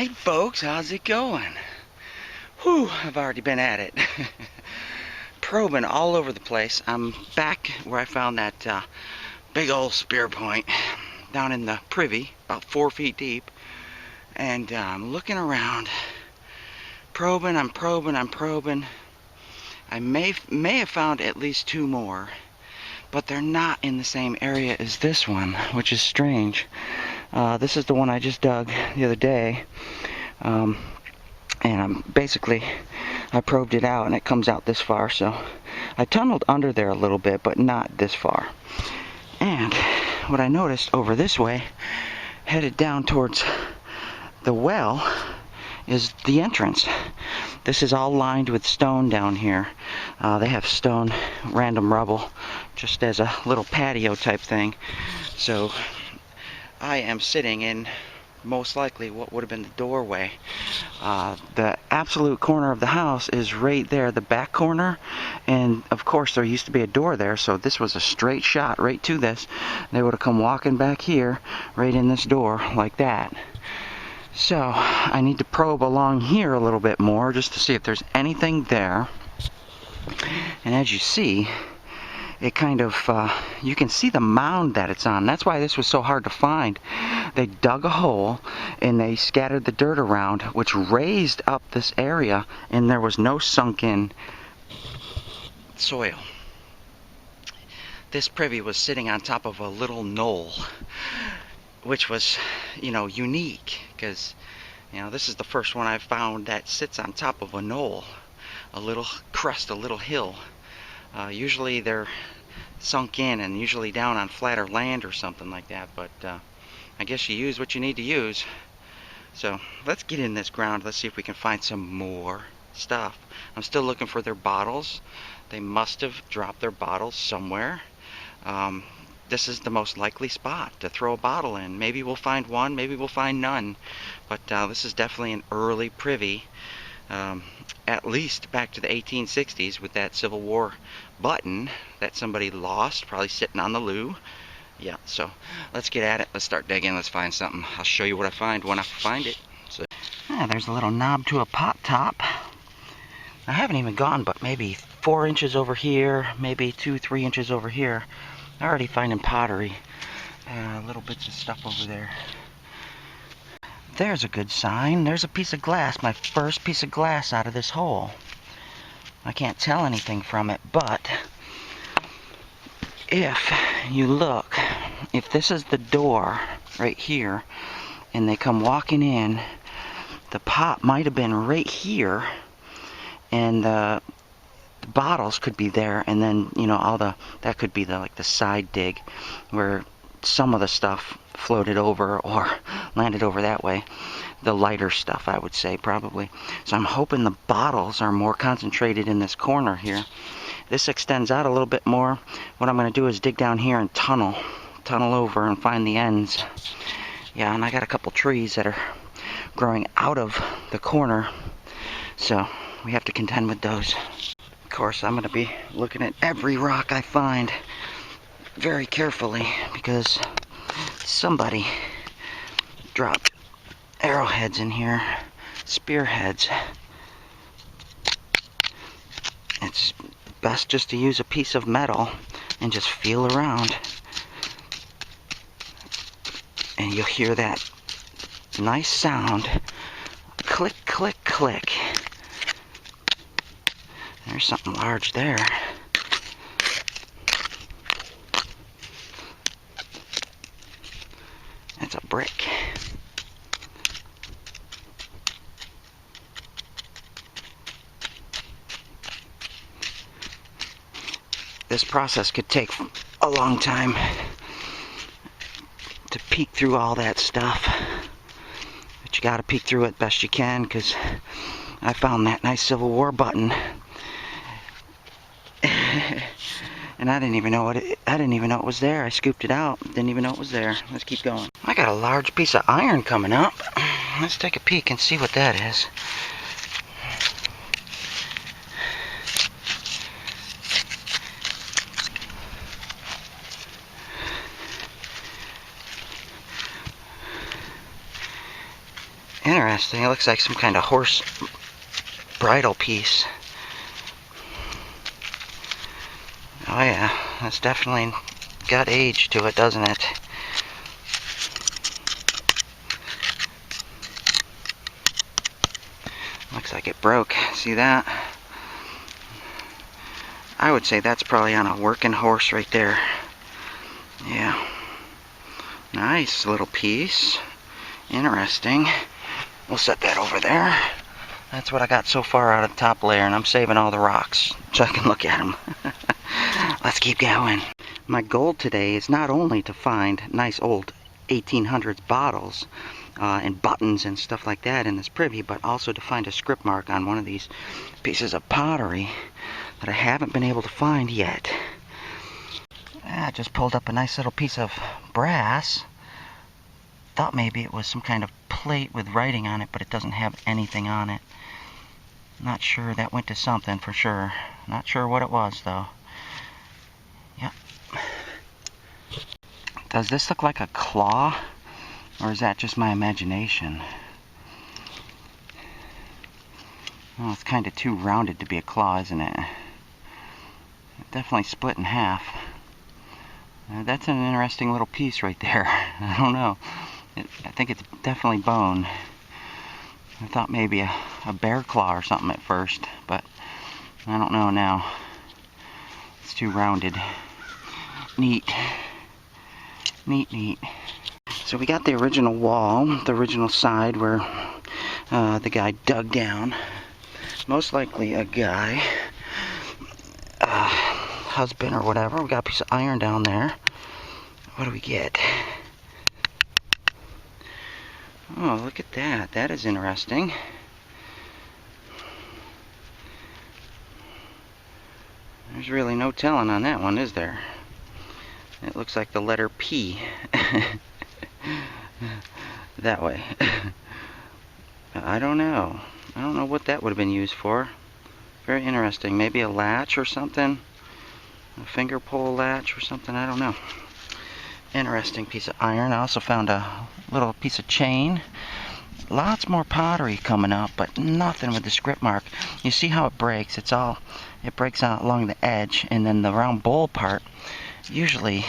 Hey folks, how's it going? Whew, I've already been at it. Probing all over the place. I'm back where I found that big old spear point down in the privy, about 4 feet deep. And I'm looking around, probing, I'm probing. I may have found at least 2 more, but they're not in the same area as this one, which is strange. This is the one I just dug the other day. And basically I probed it out and it comes out this far, so I tunneled under there a little bit, but not this far. And what I noticed over this way, headed down towards the well, is the entrance. This is all lined with stone down here. They have stone, random rubble, just as a little patio type thing. So I am sitting in most likely what would have been the doorway. The absolute corner of the house is right there, the back corner, and of course there used to be a door there, so this was a straight shot right to this. They would have come walking back here, right in this door, like that. So I need to probe along here a little bit more just to see if there's anything there. And as you see, it kind of, you can see the mound that it's on. That's why this was so hard to find. They dug a hole and they scattered the dirt around, which raised up this area, and there was no sunken soil. This privy was sitting on top of a little knoll, which was, unique, because, this is the first one I've found that sits on top of a knoll, a little crest, a little hill. Usually they're sunk in and usually down on flatter land or something like that, but I guess you use what you need to use. So let's get in this ground. Let's see if we can find some more stuff. I'm still looking for their bottles. They must have dropped their bottles somewhere. This is the most likely spot to throw a bottle in. Maybe we'll find one, maybe we'll find none, but this is definitely an early privy. At least back to the 1860s with that Civil War button that somebody lost, probably sitting on the loo. Yeah, so let's get at it. Let's start digging. Let's find something. I'll show you what I find when I find it. So, there's a little knob to a pot top. I haven't even gone but maybe 4 inches over here, maybe 2-3 inches over here. I'm already finding pottery. Little bits of stuff over there. There's a good sign. There's a piece of glass, my first piece of glass out of this hole. I can't tell anything from it, but if you look, if this is the door right here, and they come walking in, the pot might have been right here, and the bottles could be there, and then, that could be the side dig, where some of the stuff floated over or landed over that way. The lighter stuff, I would say, probably. So I'm hoping the bottles are more concentrated in this corner here. This extends out a little bit more. What I'm going to do is dig down here and tunnel over and find the ends. Yeah, and I got a couple trees that are growing out of the corner, so we have to contend with those. Of course, I'm going to be looking at every rock I find very carefully, because somebody dropped arrowheads in here, spearheads. It's best just to use a piece of metal and just feel around, and you'll hear that nice sound, click, click, click. There's something large there. It's a brick. This process could take a long time to peek through all that stuff, but you gotta peek through it best you can, because I found that nice Civil War button. And I didn't even know it was there. I scooped it out. Didn't even know it was there. Let's keep going. I got a large piece of iron coming up. Let's take a peek and see what that is. Interesting. It looks like some kind of horse bridle piece. Oh yeah, that's definitely got age to it, doesn't it? Looks like it broke. See that? I would say that's probably on a working horse right there. Yeah. Nice little piece. Interesting. We'll set that over there. That's what I got so far out of the top layer, and I'm saving all the rocks so I can look at them. Let's keep going. My goal today is not only to find nice old 1800s bottles and buttons and stuff like that in this privy, but also to find a script mark on one of these pieces of pottery that I haven't been able to find yet. I just pulled up a nice little piece of brass. Thought maybe it was some kind of plate with writing on it, but it doesn't have anything on it. Not sure. That went to something for sure. Not sure what it was though. Yep. Does this look like a claw? Or is that just my imagination? Well, it's kind of too rounded to be a claw, isn't it? Definitely split in half. That's an interesting little piece right there. I don't know. I think it's definitely bone. I thought maybe a bear claw or something at first, but I don't know now. It's too rounded. Neat. Neat, neat. So we got the original wall, the original side where the guy dug down. Most likely a guy, husband or whatever. We got a piece of iron down there. What do we get? Oh, look at that. That is interesting. There's really no telling on that one, is there? It looks like the letter P. That way. I don't know. I don't know what that would have been used for. Very interesting. Maybe a latch or something? A finger pull latch or something? I don't know. Interesting piece of iron. I also found a little piece of chain. Lots more pottery coming up, but nothing with the script mark. You see how it breaks? It breaks out along the edge, and then the round bowl part usually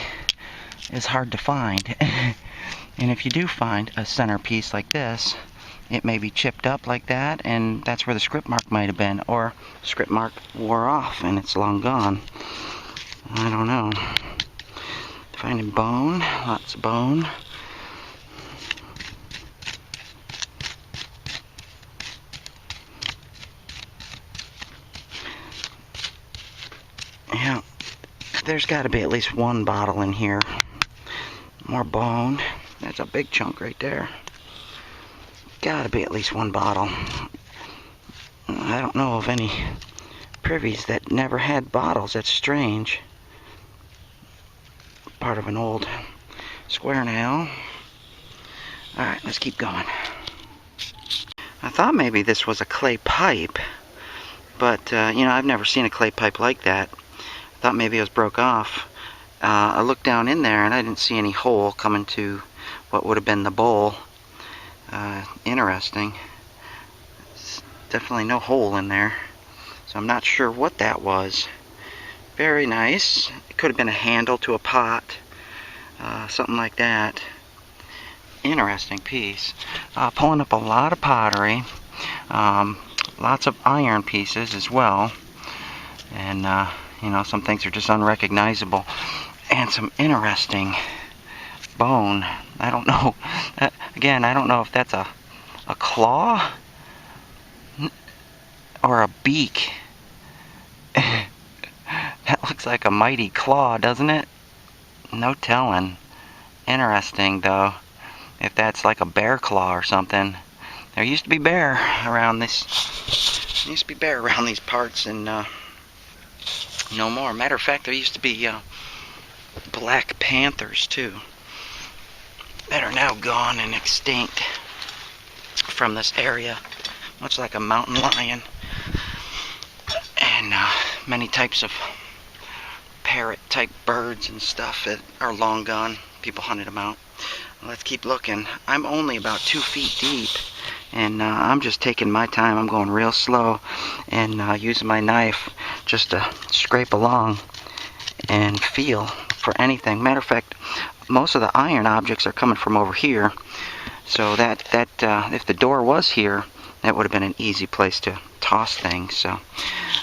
is hard to find. And if you do find a centerpiece like this, it may be chipped up like that, and that's where the script mark might have been, or the script mark wore off and it's long gone. I don't know. Finding bone, lots of bone. Yeah, there's got to be at least one bottle in here. More bone. That's a big chunk right there. Got to be at least one bottle. I don't know of any privies that never had bottles. That's strange. Part of an old square nail. Alright, let's keep going. I thought maybe this was a clay pipe, but you know, I've never seen a clay pipe like that. I thought maybe it was broke off. I looked down in there and I didn't see any hole coming to what would have been the bowl. Interesting. Definitely no hole in there, so I'm not sure what that was. Very nice. It could have been a handle to a pot, something like that. Interesting piece. Pulling up a lot of pottery, lots of iron pieces as well, and you know, some things are just unrecognizable, and some interesting bone. I don't know. Again, I don't know if that's a claw or a beak. That looks like a mighty claw, doesn't it? No telling. Interesting, though, if that's like a bear claw or something. There used to be bear around this. Used to be bear around these parts, and no more. Matter of fact, there used to be black panthers too, that are now gone and extinct from this area, much like a mountain lion, and many types of parrot-type birds and stuff that are long gone. People hunted them out. Let's keep looking. I'm only about 2 feet deep And I'm just taking my time. I'm going real slow and using my knife just to scrape along and feel for anything. Matter of fact, most of the iron objects are coming from over here, so that if the door was here, that would have been an easy place to toss things. So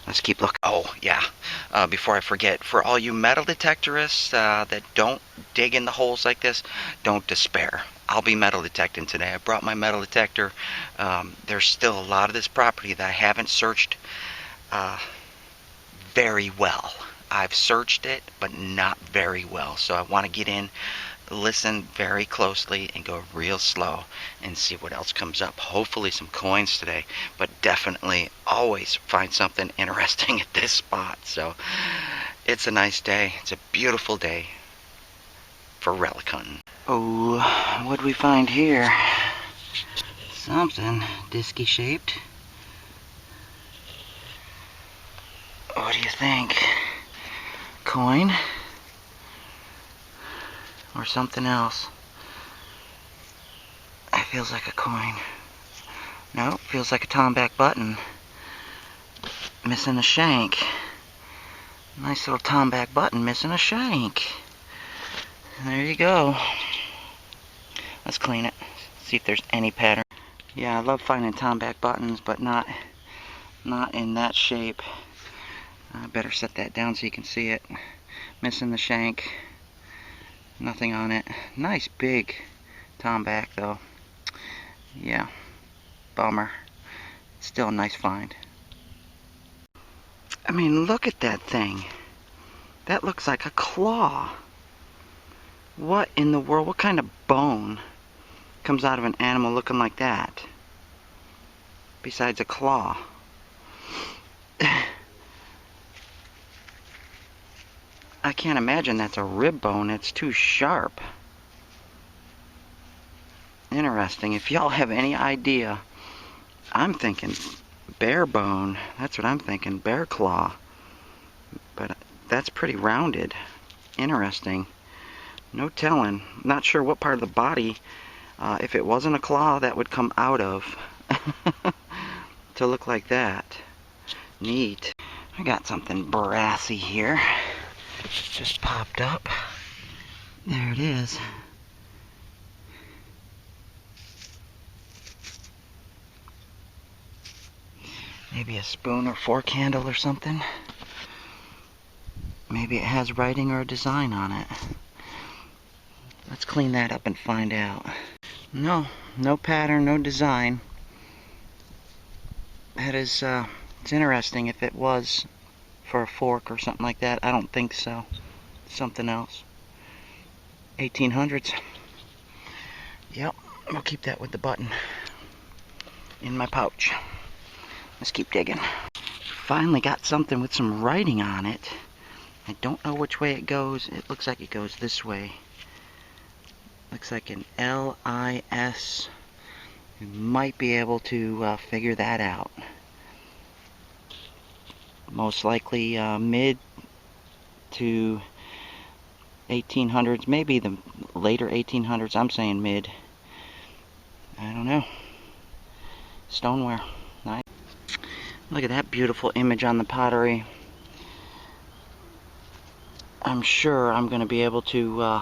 let's keep looking. Oh yeah, before I forget, for all you metal detectorists that don't dig in the holes like this, don't despair. I'll be metal detecting today. I brought my metal detector. There's still a lot of this property that I haven't searched very well. I've searched it, but not very well. So I want to get in, listen very closely, and go real slow and see what else comes up. Hopefully some coins today, but definitely always find something interesting at this spot. So it's a nice day. It's a beautiful day for relic hunting. Oh, what'd we find here? Something disky shaped. What do you think? Coin? Or something else? It feels like a coin. No, feels like a tomback button. Missing a shank. Nice little tomback button missing a shank. There you go. Let's clean it. See if there's any pattern. Yeah, I love finding tomback buttons, but not in that shape. I better set that down so you can see it. Missing the shank. Nothing on it. Nice big tomback though. Yeah. Bummer. Still a nice find. I mean, look at that thing. That looks like a claw. What in the world? What kind of bone comes out of an animal looking like that? Besides a claw. I can't imagine that's a rib bone. It's too sharp. Interesting. If y'all have any idea, I'm thinking bear bone. That's what I'm thinking. Bear claw. But that's pretty rounded. Interesting. No telling. Not sure what part of the body, if it wasn't a claw, that would come out of to look like that. Neat. I got something brassy here. Just popped up. There it is. Maybe a spoon or fork handle or something. Maybe it has writing or a design on it. Let's clean that up and find out. No pattern, no design. That is, it's interesting. If it was for a fork or something like that, I don't think so. Something else. 1800s. Yep, we'll keep that with the button in my pouch. Let's keep digging. Finally got something with some writing on it. I don't know which way it goes. It looks like it goes this way. Looks like an L-I-S. You might be able to figure that out. Most likely mid to 1800s, maybe the later 1800s. I'm saying mid. I don't know. Stoneware. Nice. Look at that beautiful image on the pottery. I'm sure I'm going to be able to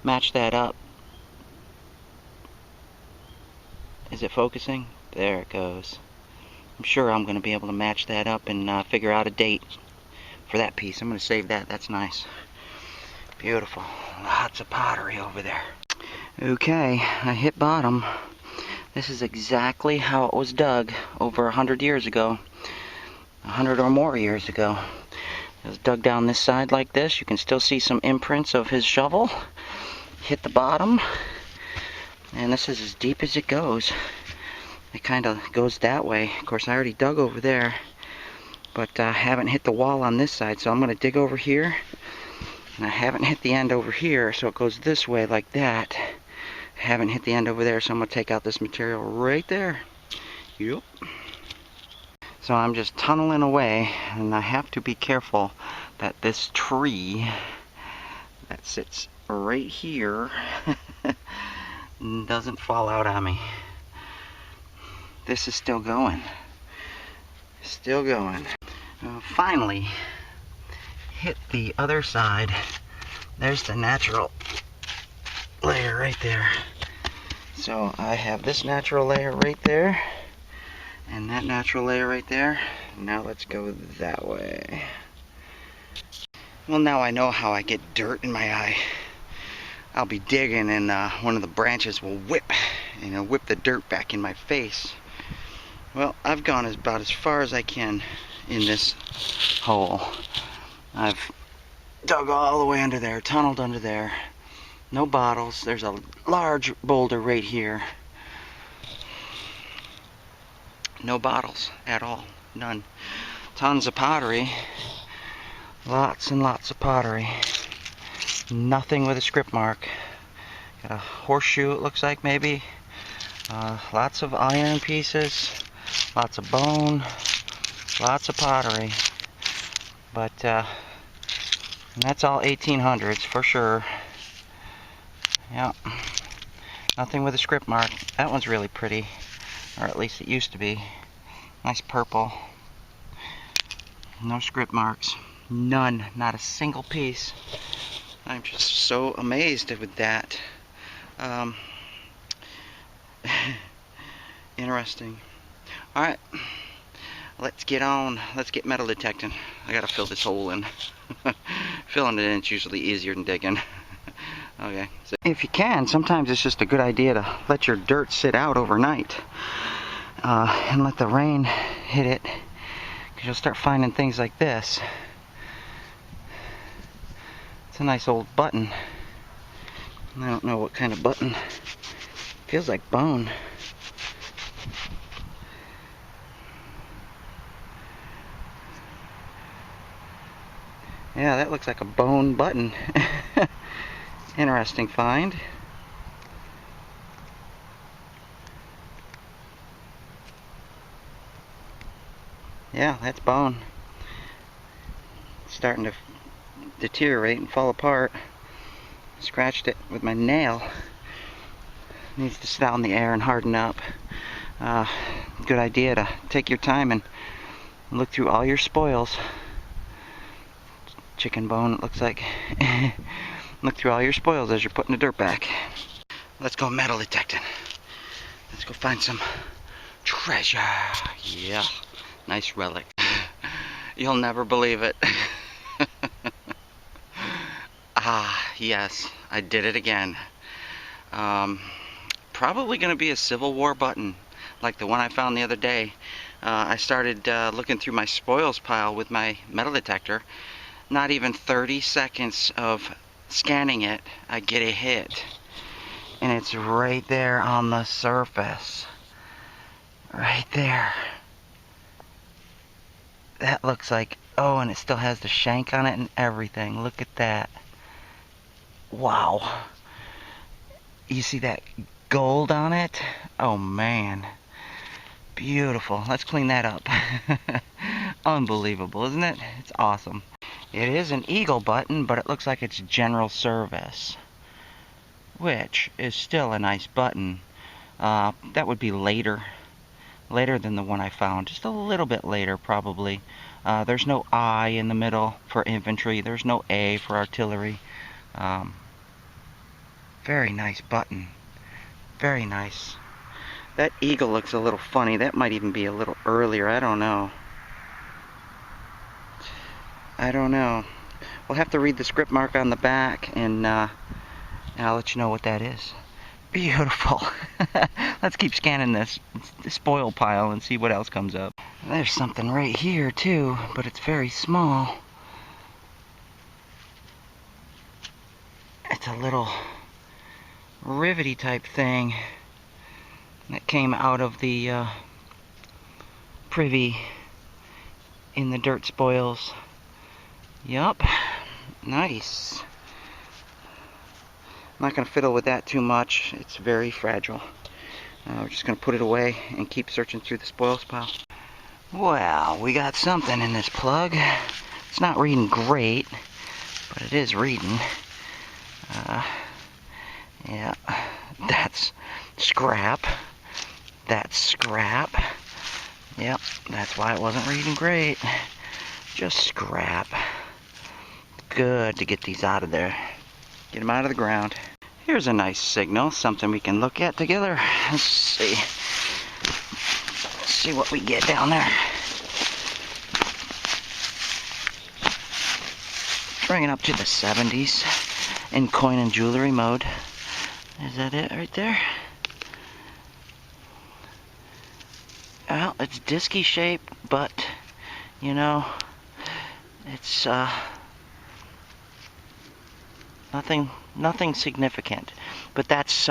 match that up. Is it focusing? There it goes. I'm sure I'm going to be able to match that up and figure out a date for that piece. I'm going to save that. That's nice. Beautiful. Lots of pottery over there. Okay, I hit bottom. This is exactly how it was dug over 100 years ago. 100 or more years ago. It was dug down this side like this. You can still see some imprints of his shovel. Hit the bottom. And this is as deep as it goes. It kind of goes that way. Of course, I already dug over there. But I haven't hit the wall on this side. So I'm going to dig over here. And I haven't hit the end over here. So it goes this way like that. I haven't hit the end over there. So I'm going to take out this material right there. Yep. So I'm just tunneling away, and I have to be careful that this tree that sits right here doesn't fall out on me. this is still going. Still going. Finally, hit the other side. There's the natural layer right there. So I have this natural layer right there, and that natural layer right there. Now let's go that way. Well, now I know how I get dirt in my eye. I'll be digging and one of the branches will whip the dirt back in my face. Well, I've gone about as far as I can in this hole. I've dug all the way under there, tunneled under there. No bottles. There's a large boulder right here. No bottles at all. None. Tons of pottery. Lots and lots of pottery. Nothing with a script mark. Got a horseshoe, it looks like, maybe. Lots of iron pieces. Lots of bone. Lots of pottery. But, and that's all 1800s for sure. Yeah. Nothing with a script mark. That one's really pretty. Or at least it used to be. Nice purple. No script marks. None. Not a single piece. I'm just so amazed with that. Interesting. Alright. Let's get on. Let's get metal detecting. I gotta fill this hole in. Filling it in is usually easier than digging. Okay. So if you can, sometimes it's just a good idea to let your dirt sit out overnight. And let the rain hit it. Because you'll start finding things like this. It's a nice old button. I don't know what kind of button. Feels like bone. Yeah, that looks like a bone button. Interesting find. Yeah, that's bone. It's starting to deteriorate and fall apart. Scratched it with my nail. Needs to sit out in the air and harden up. Good idea to take your time and look through all your spoils. Chicken bone, it looks like. Look through all your spoils as you're putting the dirt back. Let's go metal detecting. Let's go find some treasure. Yeah, nice relic. You'll never believe it. Ah, yes, I did it again. Probably going to be a Civil War button, like the one I found the other day. I started looking through my spoils pile with my metal detector. Not even 30 seconds of scanning it, I get a hit. And it's right there on the surface. Right there. That looks like, oh, and it still has the shank on it and everything. Look at that. Wow. You see that gold on it? Oh man. Beautiful. Let's clean that up. Unbelievable, isn't it? It's awesome. It is an eagle button, but it looks like it's general service, which is still a nice button. That would be later than the one I found. Just a little bit later, probably. There's no I in the middle for infantry. There's no A for artillery. Very nice button. Very nice. That eagle looks a little funny. That might even be a little earlier. I don't know. I don't know. We'll have to read the script mark on the back, and I'll let you know what that is. Beautiful. Let's keep scanning this spoil pile and see what else comes up. There's something right here too, but it's very small. It's a little rivety type thing that came out of the privy in the dirt spoils. Yup. Nice. I'm not going to fiddle with that too much. It's very fragile. We're just going to put it away and keep searching through the spoils pile. Well, we got something in this plug. It's not reading great, but it is reading. Yeah, that's scrap. That's scrap. Yep, that's why it wasn't reading great. Just scrap. Good to get these out of there. Get them out of the ground. Here's a nice signal, something we can look at together. Let's see. Let's see what we get down there. Bring it up to the 70s in coin and jewelry mode. Is that it right there? Well, it's disky shape, but you know, it's nothing significant. But that's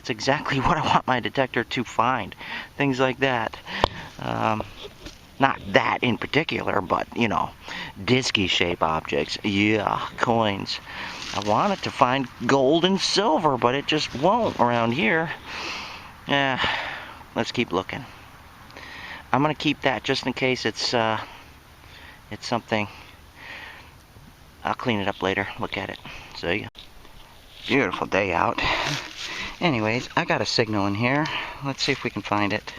exactly what I want my detector to find. Things like that. Not that in particular, but you know, disky shape objects. Yeah, coins. I want it to find gold and silver, but it just won't around here. Yeah, let's keep looking. I'm gonna keep that just in case it's something. I'll clean it up later. Look at it. See ya. Beautiful day out. Anyways, I got a signal in here. Let's see if we can find it.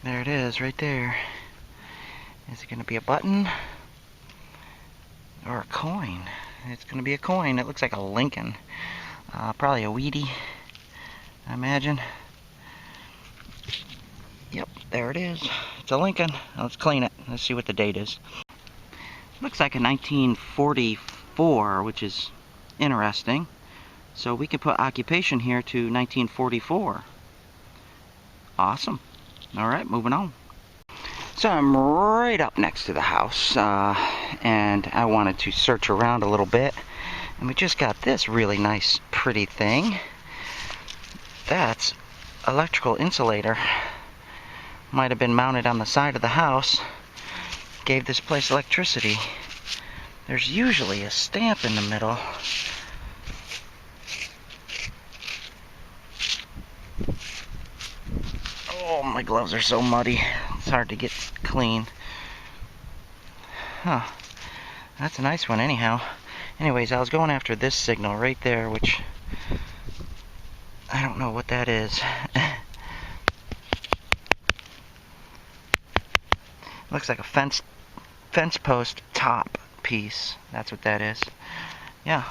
There it is, right there. Is it going to be a button? Or a coin? It's going to be a coin. It looks like a Lincoln. Probably a Wheatie, I imagine. Yep, there it is. It's a Lincoln. Let's clean it. Let's see what the date is. Looks like a 1944, which is interesting. So we can put occupation here to 1944. Awesome. Alright, moving on. So I'm right up next to the house, and I wanted to search around a little bit. And we just got this really nice, pretty thing. That's electrical insulator. Might have been mounted on the side of the house. Gave this place electricity. There's usually a stamp in the middle. Oh, my gloves are so muddy. It's hard to get clean. Huh. That's a nice one anyhow. Anyways, I was going after this signal right there, which I don't know what that is. Looks like a fence post top piece. That's what that is. Yeah.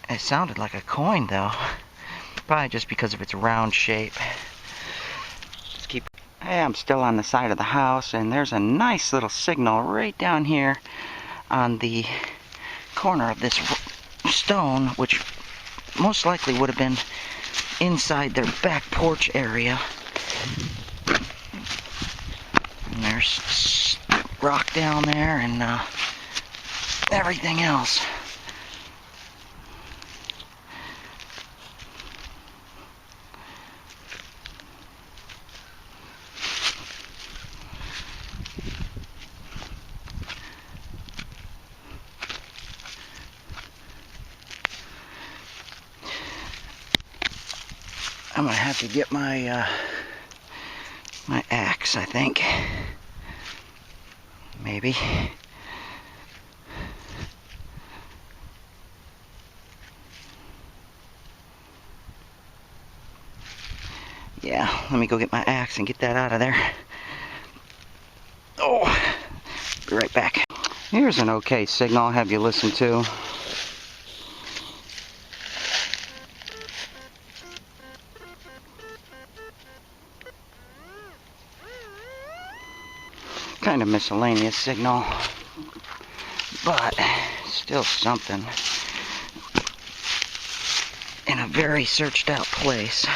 It sounded like a coin though. Probably just because of its round shape. Hey, I'm still on the side of the house, and there's a nice little signal right down here on the corner of this stone, which most likely would have been inside their back porch area. And there's rock down there and everything else. I'm gonna have to get my my axe, I think. Maybe. Yeah, let me go get my axe and get that out of there. Oh, be right back. Here's an okay signal I'll have you listen to. Kind of miscellaneous signal, but still something in a very searched out place.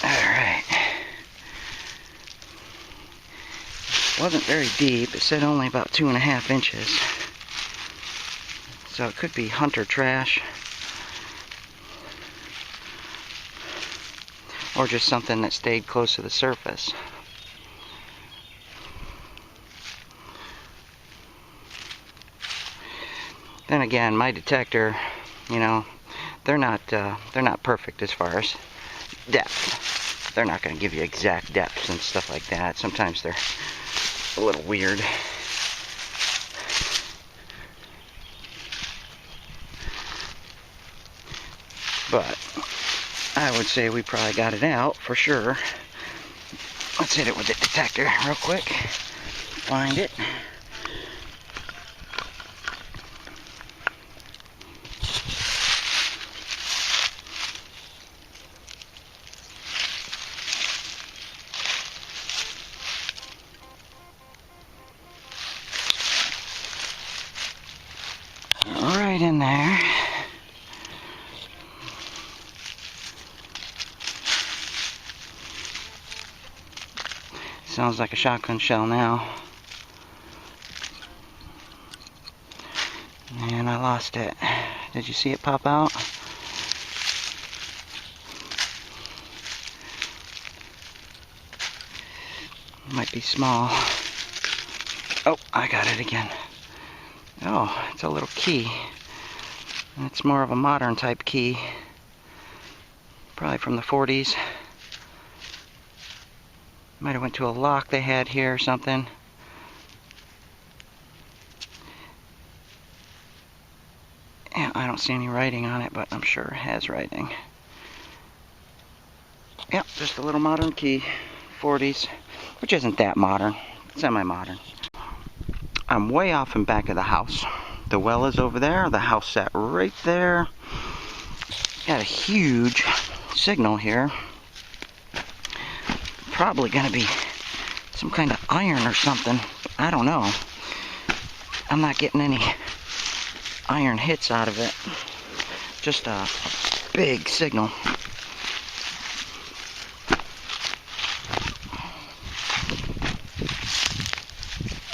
Alright. Wasn't very deep. It said only about 2.5 inches. So it could be hunter trash. or just something that stayed close to the surface. Then again, my detector, you know, they're not perfect as far as depth. They're not going to give you exact depths and stuff like that. Sometimes they're a little weird. But I would say we probably got it out for sure. Let's hit it with the detector real quick. Find it. Right in there. Sounds like a shotgun shell now. And I lost it. Did you see it pop out? Might be small. Oh, I got it again. Oh, it's a little key. And it's more of a modern type key. Probably from the 40s. Might have went to a lock they had here or something. Yeah, I don't see any writing on it, but I'm sure it has writing. Yep, just a little modern key. 40s, which isn't that modern. Semi-modern. I'm way off in back of the house. The well is over there. The house sat right there. Got a huge signal here. Probably gonna be some kind of iron or something. I don't know. I'm not getting any iron hits out of it. Just a big signal.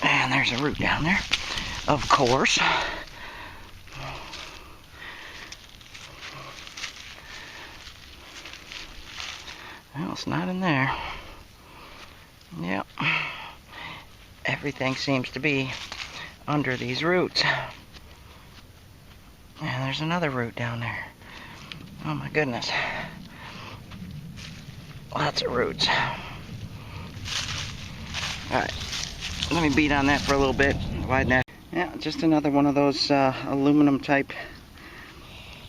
And there's a root down there, of course. Well, it's not in there. Yep. Everything seems to be under these roots. And there's another root down there. Oh my goodness. Lots of roots. Alright. Let me beat on that for a little bit. Widen that. Yeah, just another one of those aluminum type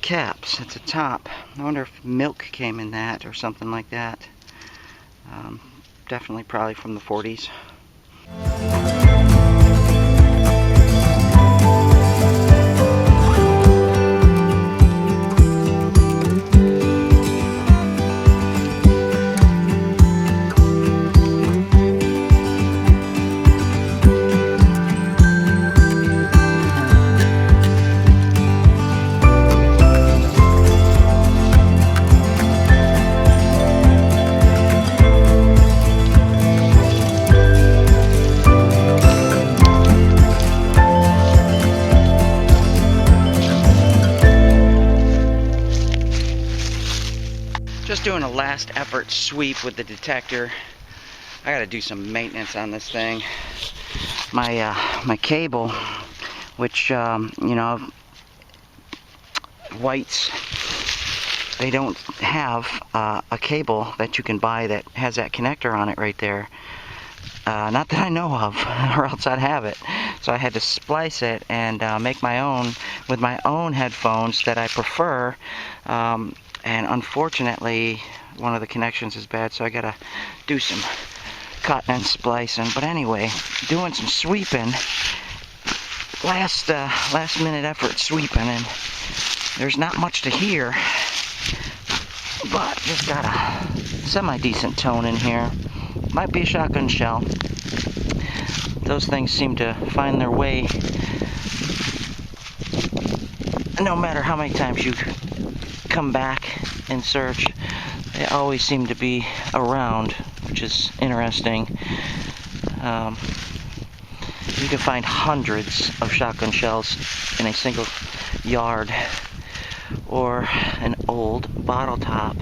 caps. It's a top. I wonder if milk came in that or something like that. Definitely probably from the 40s. Just doing a last effort sweep with the detector. I gotta do some maintenance on this thing. My cable, which you know, whites, they don't have a cable that you can buy that has that connector on it right there. Not that I know of, or else I'd have it. So I had to splice it and make my own with my own headphones that I prefer. And unfortunately, one of the connections is bad, so I gotta do some cutting and splicing. But anyway, doing some sweeping. Last minute effort sweeping, and there's not much to hear. But just got a semi-decent tone in here. Might be a shotgun shell. Those things seem to find their way. No matter how many times you come back and search, they always seem to be around, which is interesting. You can find hundreds of shotgun shells in a single yard, or an old bottle top.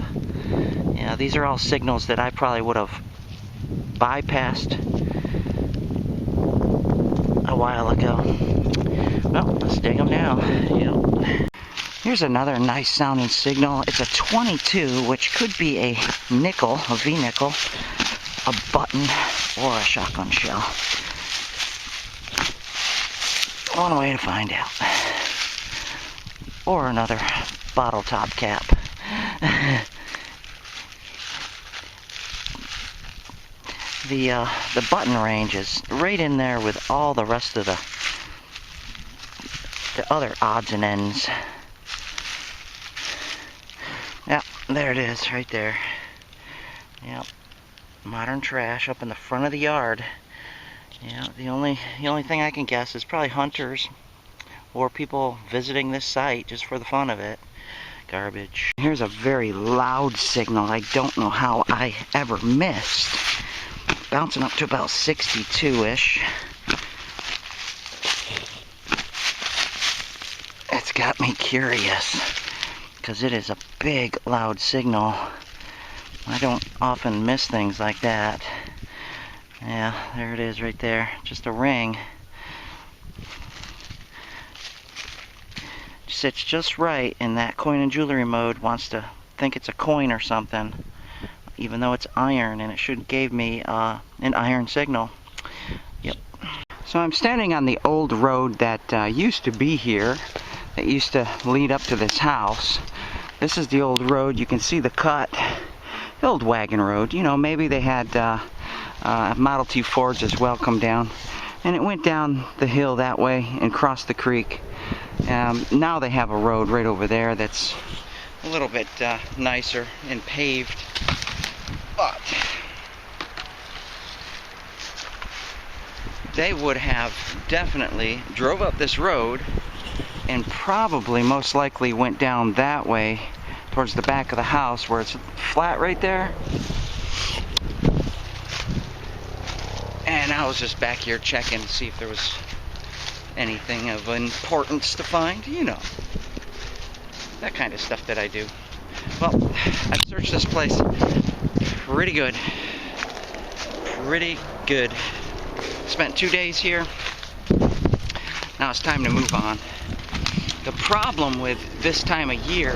Yeah, Yeah, these are all signals that I probably would have bypassed a while ago. Well, let's dig them now. Yep. Here's another nice sounding signal. It's a 22, which could be a nickel, a V-nickel, a button, or a shotgun shell. One way to find out. Or another bottle top cap. The button range is right in there with all the rest of the other odds and ends. Yep, there it is, right there. Yep, modern trash up in the front of the yard. Yeah, the only thing I can guess is probably hunters or people visiting this site just for the fun of it. Garbage. Here's a very loud signal I don't know how I ever missed. Bouncing up to about 62-ish. It's got me curious because it is a big loud signal. I don't often miss things like that. Yeah, there it is right there. Just a ring. Sits just right in that coin and jewelry mode. Wants to think it's a coin or something, even though it's iron, and it should give me an iron signal. Yep. So I'm standing on the old road that used to be here, that used to lead up to this house. This is the old road. You can see the cut. The old wagon road. You know, maybe they had Model T Fords as well come down. And it went down the hill that way and crossed the creek. Now they have a road right over there that's a little bit nicer and paved. But they would have definitely drove up this road and probably most likely went down that way towards the back of the house where it's flat right there. And I was just back here checking to see if there was anything of importance to find, you know, that kind of stuff that I do. Well, I've searched this place pretty good. Pretty good. Spent 2 days here. Now it's time to move on. The problem with this time of year,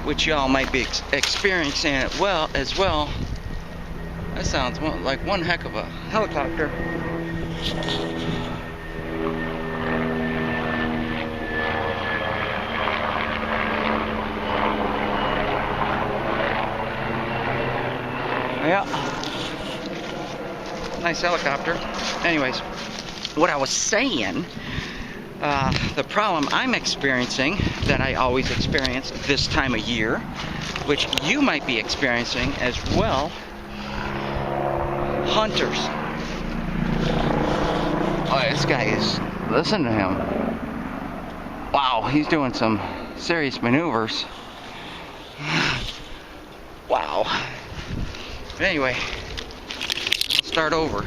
which y'all might be experiencing it as well, that sounds like one heck of a helicopter. Yeah, nice helicopter. Anyways, what I was saying, the problem I'm experiencing, that I always experience this time of year, which you might be experiencing as well, hunters. Oh, this guy is, listen to him. Wow, he's doing some serious maneuvers. Wow. But anyway, let's start over.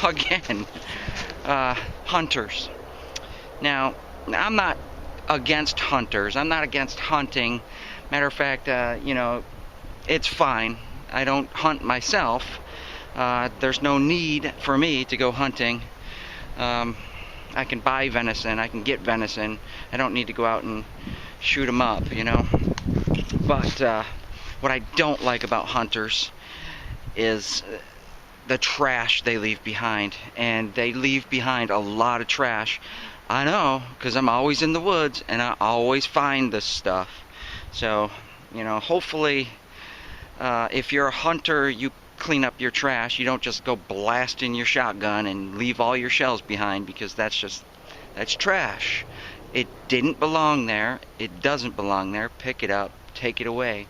Again, hunters. Now, I'm not against hunters. I'm not against hunting. Matter of fact, you know, it's fine. I don't hunt myself. There's no need for me to go hunting. I can buy venison. I can get venison. I don't need to go out and shoot them up, you know. But what I don't like about hunters is the trash they leave behind. And they leave behind a lot of trash. I know, because I'm always in the woods and I always find this stuff. So, you know, hopefully if you're a hunter, you clean up your trash. You don't just go blasting your shotgun and leave all your shells behind, because that's trash. It didn't belong there. It doesn't belong there. Pick it up, take it away.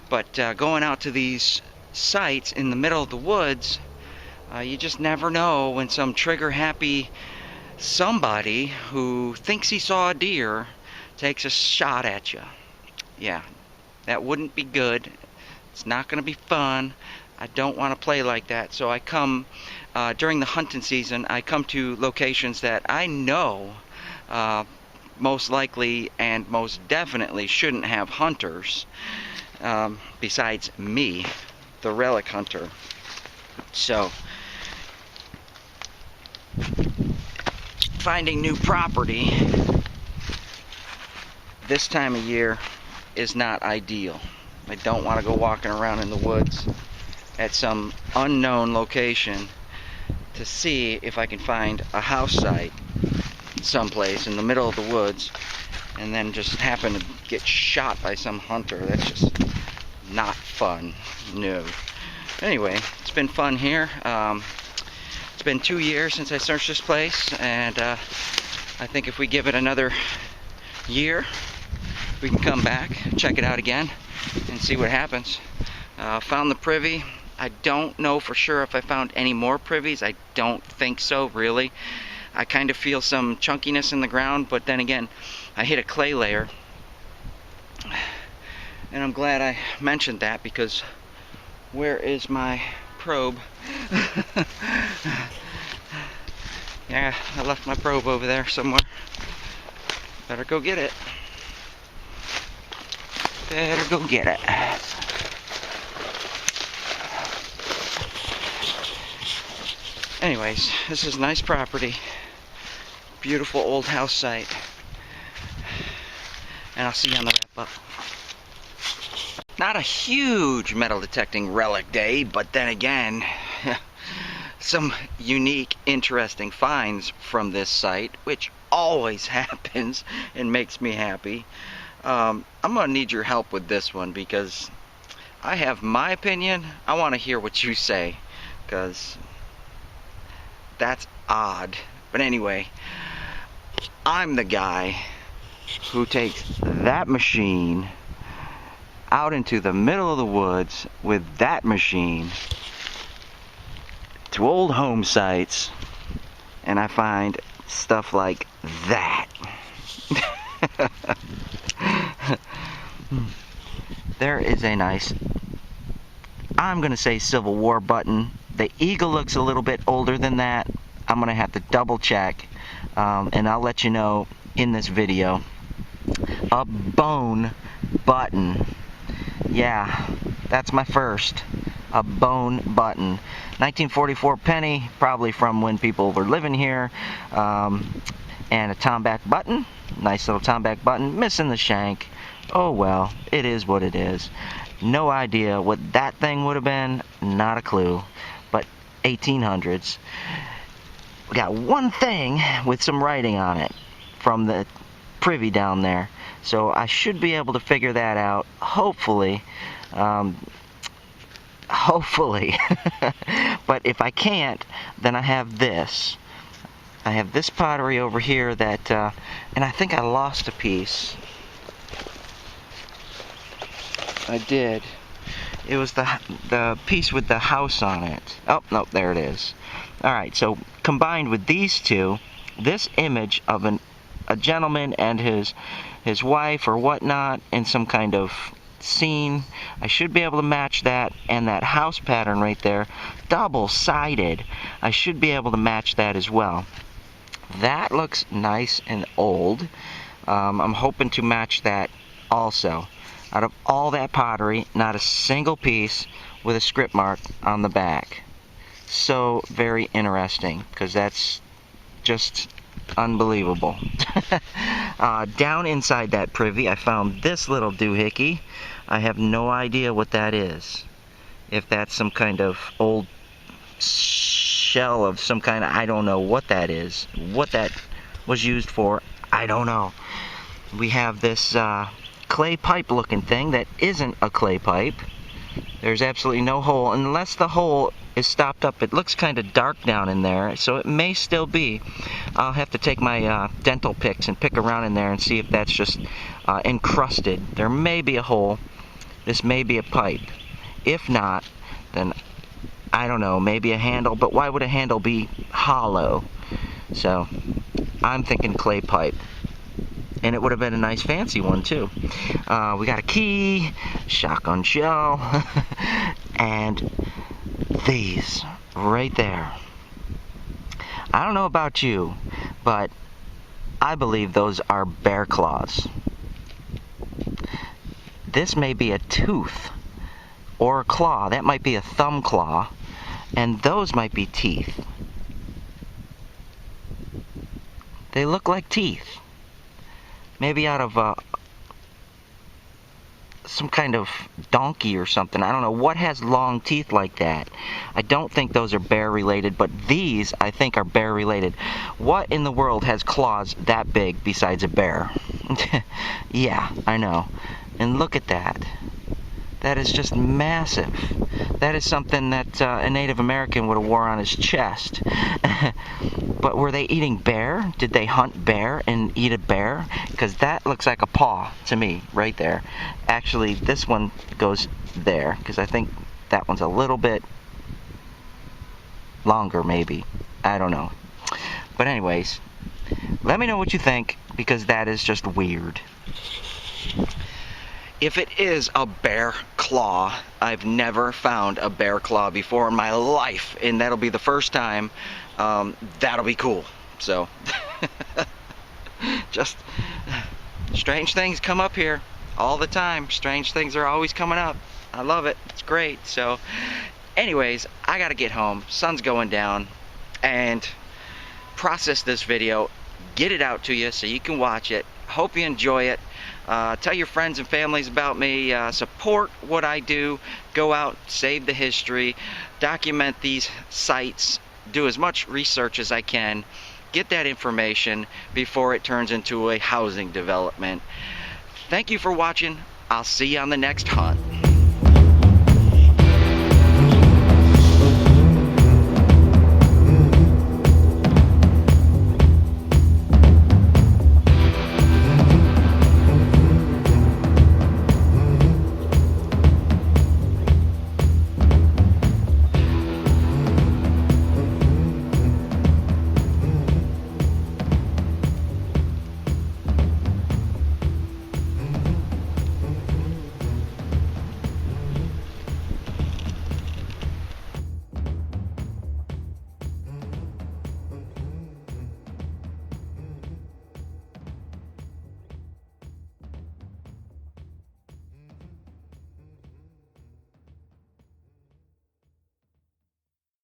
But going out to these sites in the middle of the woods, you just never know when some trigger-happy somebody who thinks he saw a deer takes a shot at you. Yeah, that wouldn't be good. It's not going to be fun. I don't want to play like that. So I come, during the hunting season, I come to locations that I know most likely and most definitely shouldn't have hunters besides me, the relic hunter. So finding new property this time of year is not ideal. I don't want to go walking around in the woods at some unknown location to see if I can find a house site someplace in the middle of the woods and then just happen to get shot by some hunter. That's just not fun. No. Anyway, it's been fun here. It's been 2 years since I searched this place, and I think if we give it another year, we can come back, check it out again, and see what happens. Found the privy. I don't know for sure if I found any more privies. I don't think so, really. I kind of feel some chunkiness in the ground, but then again, I hit a clay layer. And I'm glad I mentioned that, because where is my probe? Yeah, I left my probe over there somewhere. Better go get it. Better go get it. Anyways, this is nice property. Beautiful old house site. And I'll see you on the wrap up. Not a huge metal detecting relic day, but then again, some unique, interesting finds from this site, which always happens and makes me happy. I'm going to need your help with this one, because I have my opinion. I want to hear what you say, because that's odd. But anyway, I'm the guy who takes that machine out into the middle of the woods with that machine to old home sites, and I find stuff like that. There is a nice, I'm gonna say, Civil War button. The eagle looks a little bit older than that. I'm gonna have to double check, and I'll let you know in this video. A bone button. Yeah, that's my first. A bone button. 1944 penny, probably from when people were living here. And a tomback button. Nice little tomback button. Missing the shank. Oh well, it is what it is. No idea what that thing would have been. Not a clue. But 1800s. We got one thing with some writing on it from the privy down there. So I should be able to figure that out, hopefully. Hopefully. But if I can't, then I have this. I have this pottery over here that, and I think I lost a piece. I did. It was the piece with the house on it. Oh, no, there it is. Alright, so combined with these two, this image of a gentleman and his wife or whatnot in some kind of scene, I should be able to match that, and that house pattern right there, double-sided, I should be able to match that as well. That looks nice and old. I'm hoping to match that also. Out of all that pottery, not a single piece with a script mark on the back. So very interesting, because that's just unbelievable. Down inside that privy, I found this little doohickey. I have no idea what that is. If that's some kind of old shell of some kind of, I don't know what that is. What that was used for, I don't know. We have this clay pipe looking thing that isn't a clay pipe. There's absolutely no hole, unless the hole is stopped up. It looks kind of dark down in there, so it may still be. I'll have to take my dental picks and pick around in there and see if that's just encrusted. There may be a hole. This may be a pipe. If not, then I don't know, maybe a handle, but why would a handle be hollow? So I'm thinking clay pipe. And it would have been a nice fancy one too. We got a key, shotgun shell, and these right there. I don't know about you, but I believe those are bear claws. This may be a tooth or a claw. That might be a thumb claw. And those might be teeth. They look like teeth. Maybe out of some kind of donkey or something. I don't know what has long teeth like that. I don't think those are bear related, but these I think are bear related. What in the world has claws that big besides a bear? Yeah, I know. And look at that. That is just massive. That is something that a Native American would have wore on his chest. But were they eating bear? Did they hunt bear and eat a bear? Because that looks like a paw to me, right there. Actually, this one goes there, because I think that one's a little bit longer, maybe. I don't know. But anyways, let me know what you think, because that is just weird. If it is a bear claw, I've never found a bear claw before in my life, and that'll be the first time. That'll be cool. So, just strange things come up here all the time. Strange things are always coming up. I love it. It's great. So, anyways, I gotta get home. Sun's going down, and process this video, get it out to you so you can watch it. Hope you enjoy it. Tell your friends and families about me. Support what I do. Go out, save the history, document these sites, do as much research as I can, get that information before it turns into a housing development. Thank you for watching. I'll see you on the next hunt.